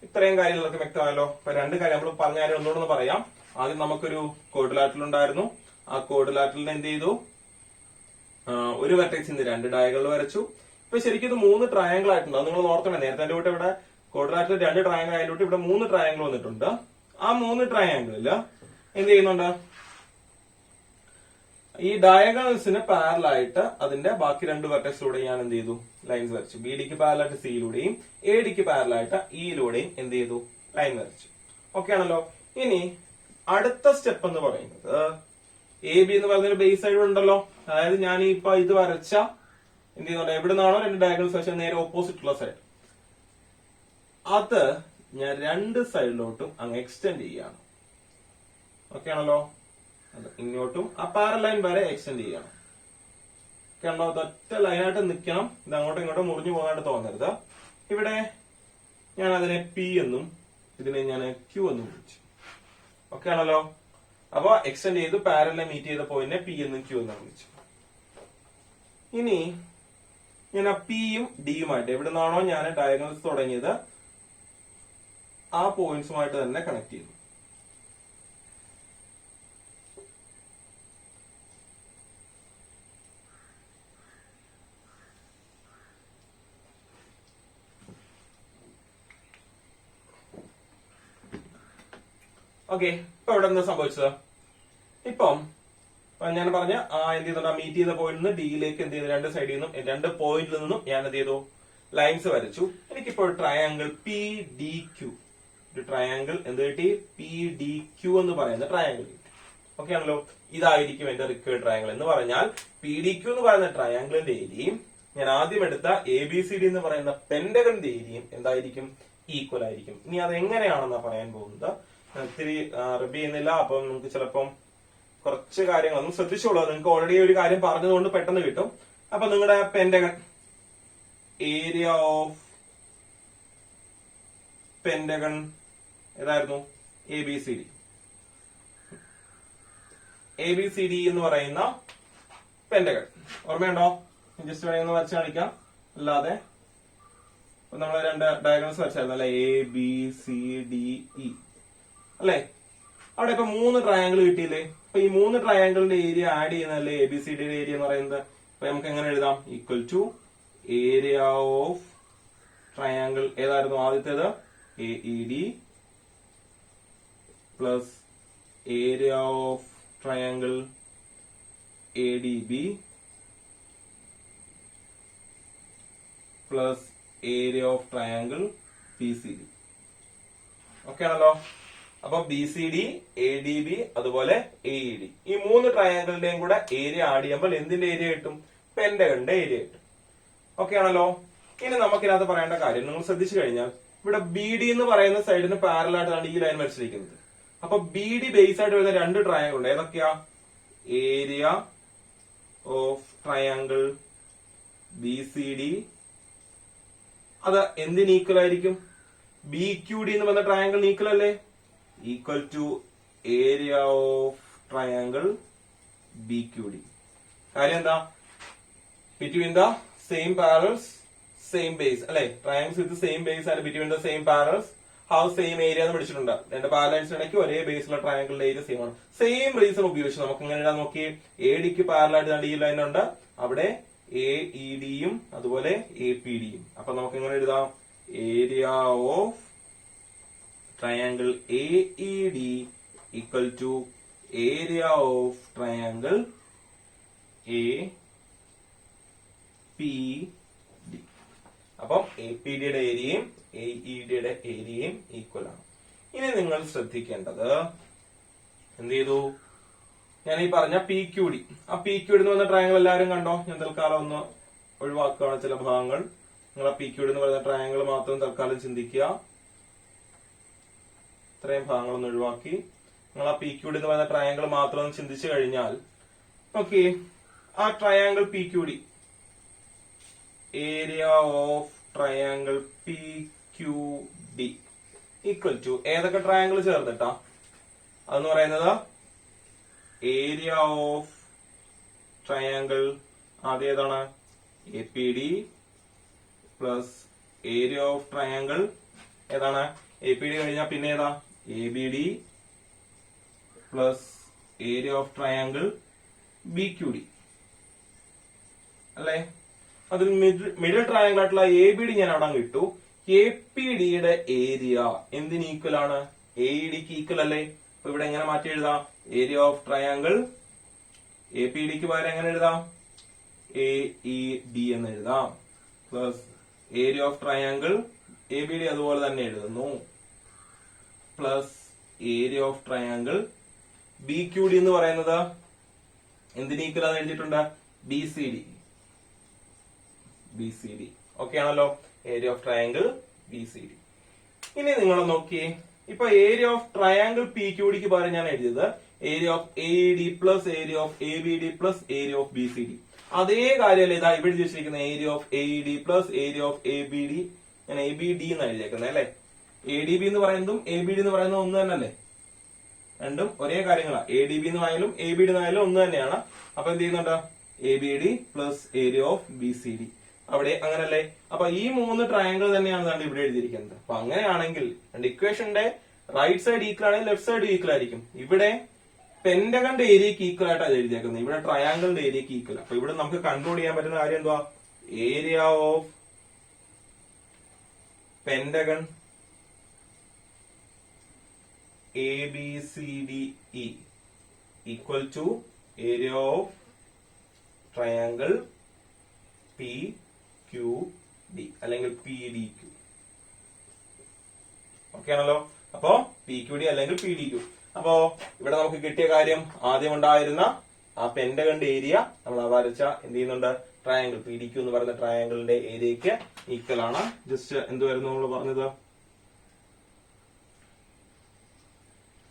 ഇത്രയും കാര്യങ്ങളൊക്കെ വ്യക്തമായല്ലോ. അപ്പൊ 2 കാര്യം നമ്മൾ പറഞ്ഞ കാര്യം ഒന്നുകൂടെ പറയാം. ആദ്യം നമുക്കൊരു ക്വാഡ്രിലാറ്ററൽ ഉണ്ടായിരുന്നു. ആ ക്വാഡ്രിലാറ്ററലിനെ എന്ത് ചെയ്തു, ഒരു വെർട്ടെക്സിൽ നിന്ന് 2 ഡയഗണൽ വരച്ചു. ഇപ്പൊ ഇപ്പൊ ശരിക്കും ഇത് 3 ട്രയാങ്കിൾ ആയിട്ടുണ്ട്. അത് നിങ്ങൾ ഓർത്തണേ. നേരത്തെ എന്റെ കൂടെ ഇവിടെ ക്വാഡ്രാറ്റിൽ 2 ട്രയാങ്കിൾ ആയതുകൊണ്ട് ഇവിടെ 3 ട്രയാങ്കിൾ വന്നിട്ടുണ്ട്. ആ 3 ട്രയാങ്കിളില് എന്ത് ചെയ്യുന്നുണ്ട്? ഈ ഡയഗണൽസിന് പാരലായിട്ട് അതിന്റെ ബാക്കി 2 വെർട്ടെക്സിലൂടെ ഞാൻ എന്ത് ചെയ്തു? ലൈൻസ് വരച്ചു. ബി ഡിക്ക് പാരലായിട്ട് സിയിലൂടെയും എ ഡിക്ക് പാരലായിട്ട് ഇയിലൂടെയും എന്ത് ചെയ്തു? ലൈൻ വരച്ചു. ഓക്കെ ആണല്ലോ. ഇനി അടുത്ത സ്റ്റെപ്പ് എന്ന് പറയുന്നത് എ ബി എന്ന് പറയുന്നൊരു ബേസ് സൈഡ് ഉണ്ടല്ലോ. അതായത് ഞാൻ ഇപ്പൊ ഇത് വരച്ച എന്ത് ചെയ്യുന്നുണ്ട്? എവിടെ നിന്നാണോ 2 ഡയഗണൽസ് വരച്ച നേരെ ഓപ്പോസിറ്റ് ഉള്ള സൈഡ്, അത് ഞാൻ 2 സൈഡിലോട്ടും അങ്ങ് എക്സ്റ്റെൻഡ് ചെയ്യാണ്. ഓക്കെ ആണല്ലോ. അത് ഇങ്ങോട്ടും ആ പാരൽ ലൈൻ വരെ എക്സ്റ്റെൻഡ് ചെയ്യണം. ഓക്കെ ആണല്ലോ. ഒറ്റ ലൈനായിട്ട് നിൽക്കണം. ഇത് അങ്ങോട്ടും ഇങ്ങോട്ടും മുറിഞ്ഞു പോകാനായിട്ട് തോന്നരുത്. ഇവിടെ ഞാൻ അതിനെ പി എന്നും ഇതിനെ ഞാൻ ക്യൂ എന്നും വിളിച്ചു. ഓക്കെ ആണല്ലോ. അപ്പൊ എക്സ്റ്റെൻഡ് ചെയ്ത് പാരലിനെ മീറ്റ് ചെയ്ത പോയിന്റിനെ പി എന്നും ക്യൂ എന്നും വിളിച്ചു. ഇനി ഞാൻ ആ പിയും ഡിയുമായിട്ട് എവിടെ നിന്നാണോ ഞാൻ ഡയഗണൽസ് തുടങ്ങിയത് ആ പോയിന്റ്സുമായിട്ട് തന്നെ കണക്ട് ചെയ്തു. ഓക്കെ. ഇപ്പൊ ഇവിടെ എന്താ സംഭവിച്ചത്? ഇപ്പം ഞാൻ പറഞ്ഞ എന്ത് ചെയ്തിട്ടുണ്ട്? മീറ്റ് ചെയ്ത പോയിന്റിൽ നിന്ന് ഡിയിലേക്ക് എന്ത് ചെയ്തു? 2 സൈഡിൽ നിന്നും 2 പോയിന്റിൽ നിന്നും ഞാൻ എന്ത് ചെയ്തു? ലൈൻസ് വരച്ചു. എനിക്കിപ്പോൾ ട്രയാങ്കിൾ പി ഡി ക്യൂ, ഒരു ട്രയാങ്കിൾ എന്ത് കിട്ടി? പി ഡി ക്യൂ എന്ന് പറയുന്ന ട്രയാങ്കിൾ കിട്ടി. ഓക്കെ ആണല്ലോ. ഇതായിരിക്കും എന്റെ റിക്വയർഡ് ട്രയാങ്കിൾ എന്ന് പറഞ്ഞാൽ പി ഡി ക്യൂ എന്ന് പറയുന്ന ട്രയാങ്കിളിന്റെ ഏരിയയും ഞാൻ ആദ്യം എടുത്ത എ ബി സി ഡി എന്ന് പറയുന്ന പെന്റഗണിന്റെ ഏരിയയും എന്തായിരിക്കും? ഈക്വൽ ആയിരിക്കും. ഇനി അത് എങ്ങനെയാണെന്നാ പറയാൻ പോകുന്നത്. ഒത്തിരി റിപ്പീറ്റ് ചെയ്യുന്നില്ല. അപ്പം നമുക്ക് ചിലപ്പം കുറച്ച് കാര്യങ്ങളൊന്നും ശ്രദ്ധിച്ചോളൂ. നിങ്ങൾക്ക് ഓൾറെഡി ഒരു കാര്യം പറഞ്ഞതുകൊണ്ട് പെട്ടെന്ന് കിട്ടും. അപ്പൊ നിങ്ങളുടെ പെന്റഗൺ ഏരിയ ഓഫ് പെന്റഗൺ ഏതായിരുന്നു? A B C D. A B C D എന്ന് പറയുന്ന പെന്റഗൺ ഓർമ്മയുണ്ടോ? ജസ്റ്റ് വേണമെന്ന് വരച്ച് കാണിക്കാം. അല്ലാതെ നമ്മള് 2 ഡയഗണൽസ് വരച്ചായിരുന്നു അല്ലെ? A B C D E അല്ലെ? അവിടെ ഇപ്പൊ 3 ട്രയാങ്കിൾ കിട്ടിയില്ലേ? അപ്പൊ ഈ 3 ട്രയാങ്കിളിന്റെ ഏരിയ ആഡ് ചെയ്യുന്നതല്ലേ എ ബി സി ഡിയുടെ ഏരിയ എന്ന് പറയുന്നത്. അപ്പൊ നമുക്ക് എങ്ങനെ എഴുതാം? Equal to area of triangle ഏതായിരുന്നു ആദ്യത്തേത്? A E D plus area of triangle A D B plus area of triangle P C D. Okay ആണല്ലോ. അപ്പൊ B C D, A D B, അതുപോലെ എ ഇ ഡി, ഈ 3 ട്രയാങ്കിളിന്റെയും കൂടെ area add ചെയ്യുമ്പോൾ എന്തിന്റെ area കിട്ടും? പെന്റഗണിന്റെ ഏരിയ കിട്ടും. Okay ആണല്ലോ. ഇനി നമുക്കിനകത്ത് പറയേണ്ട കാര്യം നിങ്ങൾ ശ്രദ്ധിച്ചു കഴിഞ്ഞാൽ ഇവിടെ ബി ഡി എന്ന് പറയുന്ന സൈഡിന് പാരലായിട്ടാണ് ഈ ലൈൻ വരച്ചിരിക്കുന്നത്. അപ്പൊ ബി ഡി ബേസ് ആയിട്ട് വരുന്ന 2 ട്രയാങ്കിൾ ഉണ്ട്. ഏതൊക്കെയാ? ഏരിയ ഓഫ് ട്രയാങ്കിൾ ബി സി ഡി അത് എന്തിന് ഈക്വൽ ആയിരിക്കും? ബി ക്യൂ ഡി എന്ന് പറഞ്ഞ ട്രയാങ്കിളിന് ഈക്വൽ അല്ലേ? Equal to area of triangle B Q D. കാര്യം എന്താ? Between the same parallels same base അല്ലെ? Triangles with same base and between the same parallels have same area എന്ന് പഠിച്ചിട്ടുണ്ട്. 2 പാരലൈൻസിന് ഇടയ്ക്ക് ഒരേ ബേസിലുള്ള ട്രയാങ്കിളിന്റെ ഏരിയ സെയിം ആണ്. സെയിം റീസൺ ഉപയോഗിച്ച് നമുക്ക് ഇങ്ങനെ എഴുതാൻ നോക്കി. എ ഡിക്ക് പാരലായിട്ട് ഈ ലൈൻ ഉണ്ട്. അവിടെ എ ഇ ഡിയും അതുപോലെ എ പി ഡിയും. അപ്പൊ നമുക്ക് എങ്ങനെ എഴുതാം? Area of triangle A E D equal to area of triangle A P D. അപ്പം എ പി ഡിയുടെ ഏരിയയും എ ഇ ഡിയുടെ ഏരിയയും ഈക്വൽ ആണ്. ഇനി നിങ്ങൾ ശ്രദ്ധിക്കേണ്ടത് എന്ത് ചെയ്തു? ഞാൻ ഈ പറഞ്ഞ പി ക്യൂ ഡി, ആ പി ക്യൂ ഡി എന്ന് പറഞ്ഞ ട്രയാങ്കിൾ എല്ലാവരും കണ്ടോ? ഞാൻ തൽക്കാലം ഒന്ന് ഒഴിവാക്കുകയാണ് ചില ഭാഗങ്ങൾ. നിങ്ങൾ ആ പി ക്യൂ ഡി എന്ന് പറയുന്ന ട്രയാങ്കിൾ മാത്രം തൽക്കാലം ചിന്തിക്കുക. ഇത്രയും ഭാഗങ്ങളൊന്ന് ഒഴിവാക്കി നിങ്ങൾ ആ പി ക്യൂ ഡി എന്ന് പറയുന്ന ട്രയാങ്കിൾ മാത്രം ഒന്ന് ചിന്തിച്ചു കഴിഞ്ഞാൽ ഓക്കെ, ആ triangle P Q D area of triangle P Q D equal to ഏതൊക്കെ ട്രയാങ്കിൾ ചേർന്നിട്ടാ? അതെന്ന് പറയുന്നത് ഏരിയ ഓഫ് ട്രയാങ്കിൾ ആദ്യം ഏതാണ്? A P D plus area of triangle ഏതാണ്? എ പി ഡി കഴിഞ്ഞാൽ പിന്നെ ഏതാ? A B D plus area of triangle B Q D അല്ലേ? അതിൽ മിഡിൽ ട്രയാങ്കിൾ ആയിട്ടുള്ള എ ബി ഡി ഞാൻ അവിടെ ഇട്ടു. എ പി ഡിയുടെ ഏരിയ എന്തിന് ഈക്വൽ ആണ്? എ ഇ ഡിക്ക് ഈക്വൽ അല്ലേ? അപ്പൊ ഇവിടെ എങ്ങനെ മാറ്റി എഴുതാം? Area of triangle A P ഡിക്ക് പകരം എങ്ങനെ എഴുതാം? എ ഇ ഡി എന്ന് എഴുതാം. Plus area of triangle A B D അതുപോലെ തന്നെ എഴുതുന്നു. Plus area of triangle B Q D എന്ന് പറയുന്നത് എന്തിന് ഈക്വൽ ആണെന്ന് എഴുതിയിട്ടുണ്ട്? B C D. B C D okay ആണല്ലോ. Area of triangle B C D. ഇനി നിങ്ങൾ നോക്കിയേ, ഇപ്പൊ area of triangle P Q ഡിക്ക് പകരം ഞാൻ എഴുതിയത് area of A D plus area of A B D plus area of B C D. അതേ കാര്യമല്ലേ ഇതാ ഇവിടെ ചോദിച്ചിരിക്കുന്ന area of A D plus area of A B D. ഞാൻ എ ബി ഡി എന്ന് എഴുതിയേക്കുന്നത് അല്ലെ. എ ഡി ബി എന്ന് പറയുന്നതും എ ബി ഡി എന്ന് പറയുന്നതും ഒന്ന് തന്നെയല്ലേ? രണ്ടും ഒരേ കാര്യങ്ങളാണ്. എ ഡി ബി എന്നായാലും എ ബി ഡി എന്നായാലും ഒന്ന് തന്നെയാണ്. അപ്പൊ എന്ത് ചെയ്യുന്നുണ്ട്? A B D plus area of B C D. അവിടെ അങ്ങനല്ലേ? അപ്പൊ ഈ മൂന്ന് ട്രയാങ്കിൾ തന്നെയാണ് ഇവിടെ എഴുതിയിരിക്കുന്നത്. അപ്പൊ അങ്ങനെയാണെങ്കിൽ രണ്ട് ഇക്വേഷന്റെ റൈറ്റ് സൈഡ് ഈക്വൽ ആണെങ്കിൽ ലെഫ്റ്റ് സൈഡ് ഈക്വൽ ആയിരിക്കും. ഇവിടെ പെന്റഗന്റെ ഏരിയക്ക് ഈക്വൽ ആയിട്ടാണ് എഴുതിയേക്കുന്നത്. ഇവിടെ ട്രയാങ്കിളിന്റെ ഏരിയക്ക് ഈക്വൽ. അപ്പൊ ഇവിടെ നമുക്ക് കൺക്ലൂഡ് ചെയ്യാൻ പറ്റുന്ന കാര്യം എന്തുവാ? Area of pentagon A B C D E equal to area of triangle P Q D അല്ലെങ്കിൽ പി ഡി ക്യു. ഓക്കെ ആണല്ലോ. അപ്പോ പി ക്യു ഡി അല്ലെങ്കിൽ പി ഡി ക്യു. അപ്പോ ഇവിടെ നമുക്ക് കിട്ടിയ കാര്യം ആദ്യം ഉണ്ടായിരുന്ന ആ പെന്റഗന്റെ ഏരിയ നമ്മൾ വരച്ച എന്ത് ചെയ്യുന്നുണ്ട്? ട്രയാങ്കിൾ പി ഡി ക്യു എന്ന് പറയുന്ന ട്രയാങ്കിളിന്റെ ഏരിയക്ക് ഈക്വൽ ആണ്. ജസ്റ്റ് എന്തുവായിരുന്നു നമ്മൾ പറഞ്ഞത്?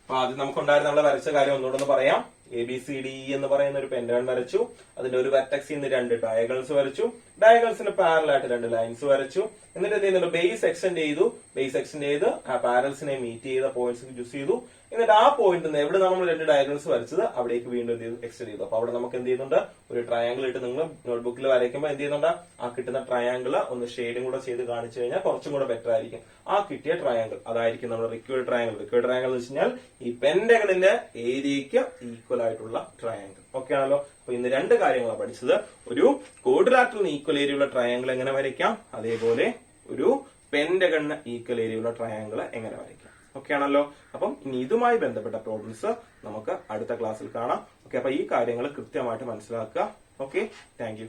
അപ്പൊ ആദ്യം നമുക്കുണ്ടായിരുന്ന നമ്മൾ വരച്ച കാര്യം ഒന്നുകൂടെ പറയാം. എ ബി സി ഡി എന്ന് പറയുന്ന ഒരു പെന്റഗൺ വരച്ചു. അതിന്റെ ഒരു വെർട്ടെക്സിൽ നിന്ന് രണ്ട് ഡയഗണൽസ് വരച്ചു. ഡയഗണൽസിന് പാരലൽ ആയിട്ട് രണ്ട് ലൈൻസ് വരച്ചു. എന്നിട്ട് എന്ത് ചെയ്യുന്നുണ്ട്? ബേസ് എക്സ്റ്റെൻഡ് ചെയ്തു. ബേസ് എക്സ്റ്റെൻഡ് ചെയ്ത് ആ പാരൽസിനെ മീറ്റ് ചെയ്ത പോയിന്റ്സ് ചൂസ് ചെയ്തു. എന്നിട്ട് ആ പോയിന്റ് നിന്ന് എവിടെ നമ്മൾ രണ്ട് ഡയഗണൽസ് വരച്ചത് അവിടേക്ക് വീണ്ടും എന്ത് ചെയ്തു? എക്സ്റ്റെൻഡ് ചെയ്തു. അപ്പൊ അവിടെ നമുക്ക് എന്ത് ചെയ്യുന്നുണ്ട്? ഒരു ട്രയാങ്കിൾ ഇട്ട് നിങ്ങൾ നോട്ട്ബുക്കിൽ വരയ്ക്കുമ്പോൾ എന്ത് ചെയ്യുന്നുണ്ട്? ആ കിട്ടുന്ന ട്രയാങ്കിൾ ഒന്ന് ഷെയ്ഡും കൂടെ ചെയ്ത് കാണിച്ചു കഴിഞ്ഞാൽ കുറച്ചും കൂടെ ബെറ്റർ ആയിരിക്കും. ആ കിട്ടിയ ട്രയാങ്കിൾ അതായിരിക്കും നമ്മുടെ റിക്വയർഡ് ട്രയാങ്കിൾ. റിക്വയർഡ് ട്രയാങ്കിൾ എന്ന് വെച്ച് കഴിഞ്ഞാൽ ഈ പെന്റഗണിന്റെ ഏരിയക്ക് ഈക്വൽ ആയിട്ടുള്ള ട്രയാങ്കിൾ. ഓക്കെ ആണല്ലോ. അപ്പൊ ഇന്ന് രണ്ട് കാര്യങ്ങളാണ് പഠിച്ചത്. ഒരു ക്വാഡ്രിലാറ്ററൽ ഈക്വൽ ഏരിയയുള്ള ട്രയാങ്കിൾ എങ്ങനെ വരയ്ക്കാം, അതേപോലെ ഒരു പെന്റഗണിന് ഈക്വൽ ഏരിയയുള്ള ട്രയാങ്കിൾ എങ്ങനെ വരയ്ക്കാം. ഓക്കെ ആണല്ലോ. അപ്പം ഇനി ഇതുമായി ബന്ധപ്പെട്ട പ്രോബ്ലംസ് നമുക്ക് അടുത്ത ക്ലാസ്സിൽ കാണാം. ഓക്കെ, അപ്പൊ ഈ കാര്യങ്ങൾ കൃത്യമായിട്ട് മനസ്സിലാക്കുക. Okay, thank you.